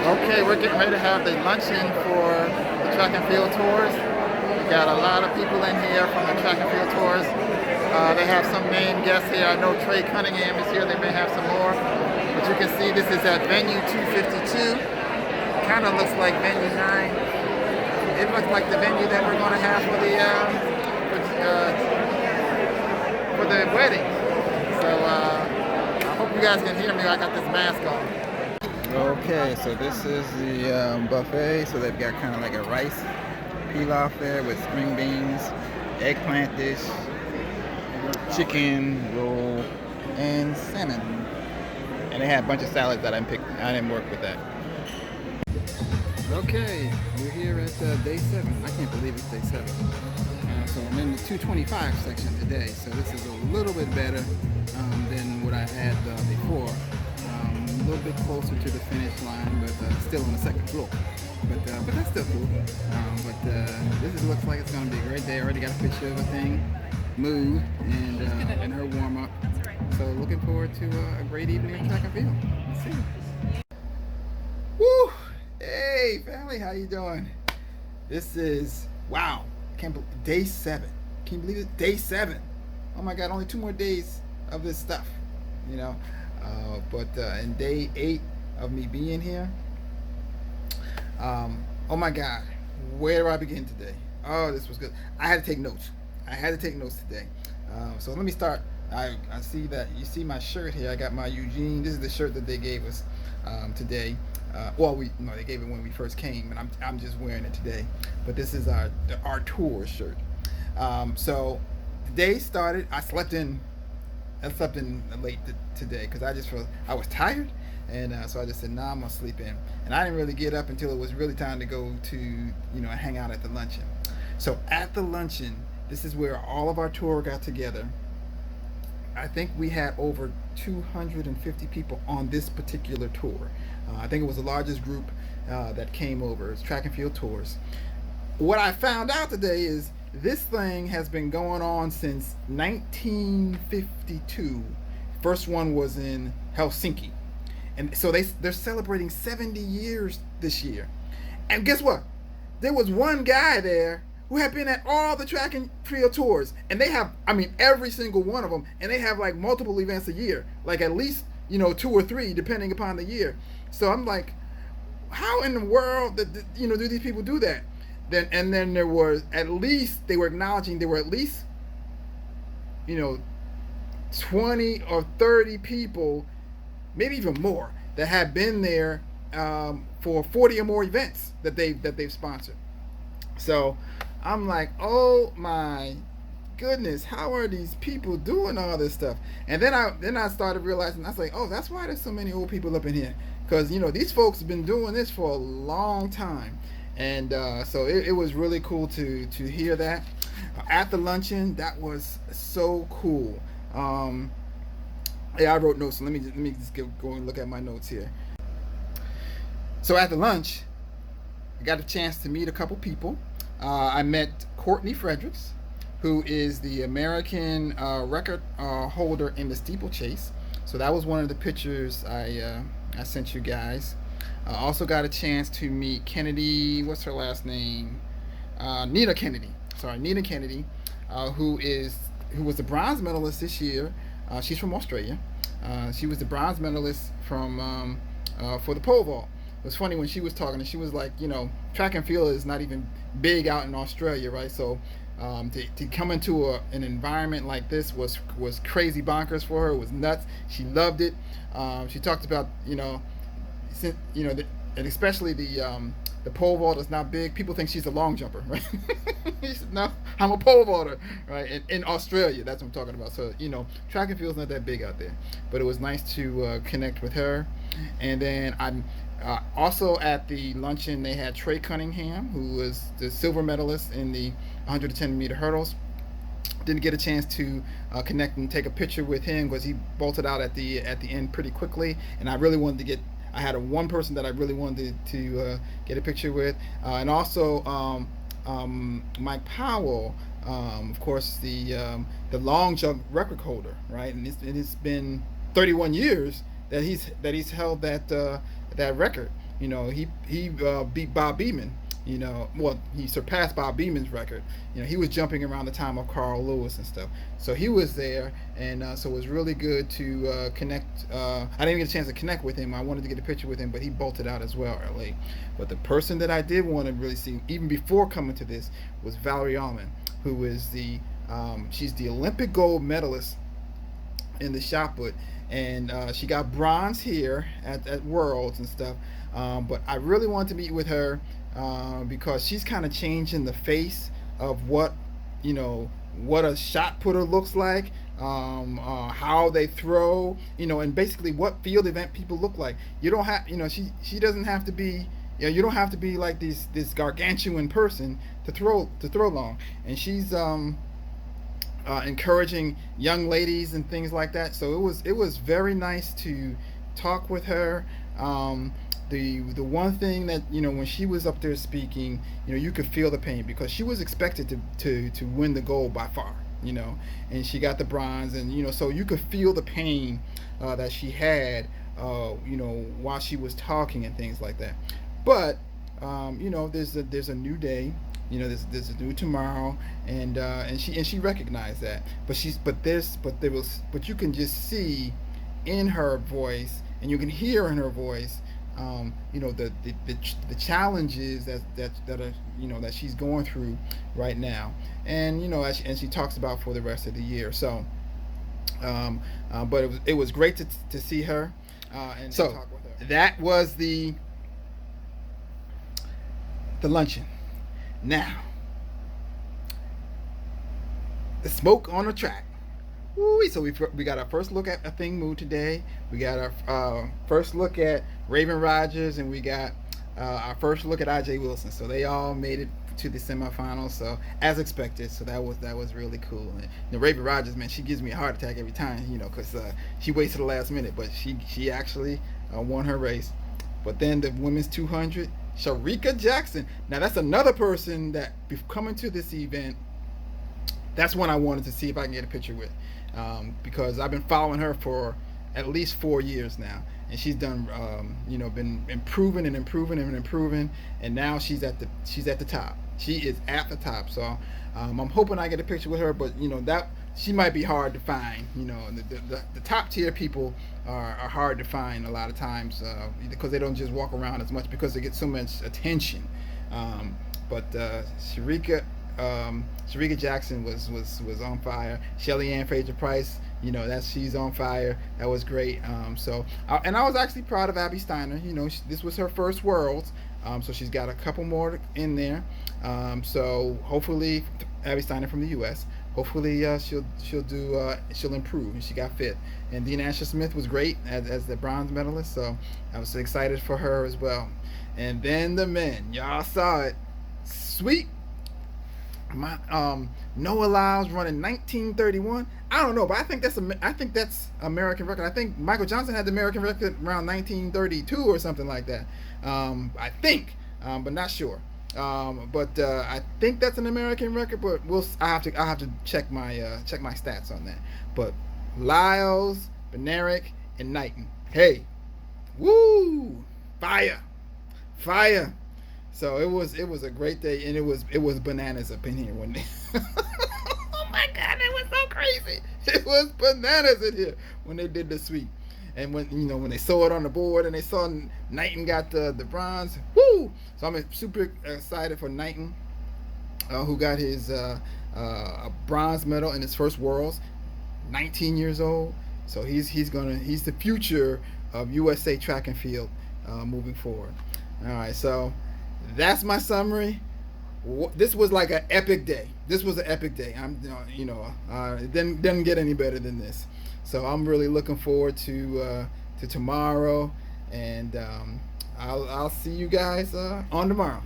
Okay, we're getting ready to have the luncheon for the track and field tours. We got a lot of people in here from the track and field tours. They have some main guests here. I know Trey Cunningham is here. They may have some more. But you can see this is at venue 252. Kind of looks like venue 9. It looks like the venue that we're going to have for the wedding. So I hope you guys can hear me. I got this mask on. Okay, so this is the buffet. So they've got kind of like a rice pilaf there with string beans, eggplant dish, chicken roll, and salmon. And they had a bunch of salads that I didn't work with that. Okay, we're here at day 7. I can't believe it's day 7. So I'm in the 225 section today. So this is a little bit better than what I had before. A little bit closer to the finish line, but still on the second floor. But that's still cool. This looks like it's going to be a great day. I already got a picture of a thing, Moo, and her warm up. So looking forward to a great evening in track and field. Let's see. Woo! Hey family, how you doing? This is wow. Can't believe day 7. Can you believe it? Day 7. Oh my God! Only 2 more days of this stuff. You know. In day 8 of me being here, oh my God, where do I begin today? Oh, this was good. I had to take notes. Today. So let me start. I see that you see my shirt here. I got my Eugene. This is the shirt that they gave us today. They gave it when we first came, and I'm just wearing it today. But this is our tour shirt. So the day started. I slept in late today because I was tired, and so I just said, I'm gonna sleep in. And I didn't really get up until it was really time to go to hang out at the luncheon. So at the luncheon, this is where all of our tour got together. I think we had over 250 people on this particular tour. I think it was the largest group that came over. It's track and field tours. What I found out today is this thing has been going on since 1952. First one was in Helsinki. And so they're celebrating 70 years this year. And guess what? There was one guy there who had been at all the track and field tours. And they have, every single one of them. And they have like multiple events a year. Like at least, 2 or 3 depending upon the year. So I'm like, how in the world do these people do that? Then there was they were acknowledging there were at least 20 or 30 people, maybe even more, that had been there for 40 or more events that they've sponsored. So I'm like, oh my goodness, how are these people doing all this stuff? And then I started realizing, I was like, oh, that's why there's so many old people up in here, because these folks have been doing this for a long time. And so it was really cool to hear that at the luncheon. That was so cool. I wrote notes. So let me just go and look at my notes here. So at the lunch, I got a chance to meet a couple people. I met Courtney Fredericks, who is the American record holder in the steeplechase. So that was one of the pictures I sent you guys. I also got a chance to meet Kennedy. What's her last name? Nina Kennedy. Who was the bronze medalist this year. She's from Australia. She was the bronze medalist from for the pole vault. It was funny when she was talking, and she was like, track and field is not even big out in Australia, right? So to come into an environment like this was crazy bonkers for her. It was nuts. She loved it. She talked about and especially the pole vault is not big. People think she's a long jumper, right? She said, no, I'm a pole vaulter, right? In Australia, that's what I'm talking about. So track and field's not that big out there, but it was nice to connect with her. And then I'm also at the luncheon. They had Trey Cunningham, who was the silver medalist in the 110-meter hurdles. Didn't get a chance to connect and take a picture with him because he bolted out at the end pretty quickly, and I really wanted to get. I had one person that I really wanted to get a picture with, and also Mike Powell, of course, the long jump record holder, right? And it's been 31 years that he's held that record. he beat Bob Beamon. Well, he surpassed Bob Beeman's record. He was jumping around the time of Carl Lewis and stuff. So he was there, and so it was really good to connect. I didn't get a chance to connect with him. I wanted to get a picture with him, but he bolted out as well early. But the person that I did want to really see, even before coming to this, was Valerie Allman, who is she's the Olympic gold medalist in the shot put, and she got bronze here at Worlds and stuff. But I really wanted to meet with her because she's kind of changing the face of what a shot putter looks like, how they throw, and basically what field event people look like. You don't have, she doesn't have to be. You don't have to be like this gargantuan person to throw long, and she's encouraging young ladies and things like that. So it was very nice to talk with her. The one thing that when she was up there speaking, you could feel the pain because she was expected to win the gold by far, and she got the bronze, and so you could feel the pain that she had, while she was talking and things like that. But there's a new day. There's a new tomorrow, and she recognized that. But you can just see in her voice, and you can hear in her voice, the challenges that are that she's going through right now, and and she talks about for the rest of the year. So, but it was great to see her, and talk with her. That was the luncheon. Now, the smoke on the track. Woo-wee. So we got our first look at Athing Mu today. We got our first look at Raven Rogers, and we got our first look at IJ Wilson. So they all made it to the semifinals. So as expected. So that was really cool. And Raven Rogers, man, she gives me a heart attack every time, because she waits to the last minute, but she actually won her race. But then the women's 200, Shericka Jackson. Now that's another person that coming to this event. That's one I wanted to see if I can get a picture with, because I've been following her for at least 4 years now, and she's done, been improving and improving and improving, and now she's at the top. She is at the top. So I'm hoping I get a picture with her, but that she might be hard to find. The top tier people are hard to find a lot of times because they don't just walk around as much because they get so much attention. But Shericka Jackson was on fire. Shelly Ann Fraser-Pryce, she's on fire. That was great. And I was actually proud of Abby Steiner. This was her first Worlds, so she's got a couple more in there. So hopefully, Abby Steiner from the U.S. Hopefully she'll improve. And she got fit. And Dean Asher Smith was great as the bronze medalist. So I was excited for her as well. And then the men, y'all saw it. Sweet. Noah Lyles running 19:31. I don't know, but I think that's American record. I think Michael Johnson had the American record around 1932 or something like that. I think, but not sure. But I think that's an American record. But I have to check my stats on that. But Lyles, Bednarek, and Knighton. Hey, woo, fire. So it was a great day, and it was bananas up in here when they oh my God, it was so crazy. It was bananas in here when they did the sweep. And when they saw it on the board and they saw Knighton got the bronze, woo! So I'm super excited for Knighton, who got his a bronze medal in his first Worlds, 19 years old. So he's the future of USA track and field moving forward. All right, so that's my summary. This was like an epic day. This was an epic day. It didn't get any better than this. So I'm really looking forward to tomorrow, and I'll see you guys on tomorrow.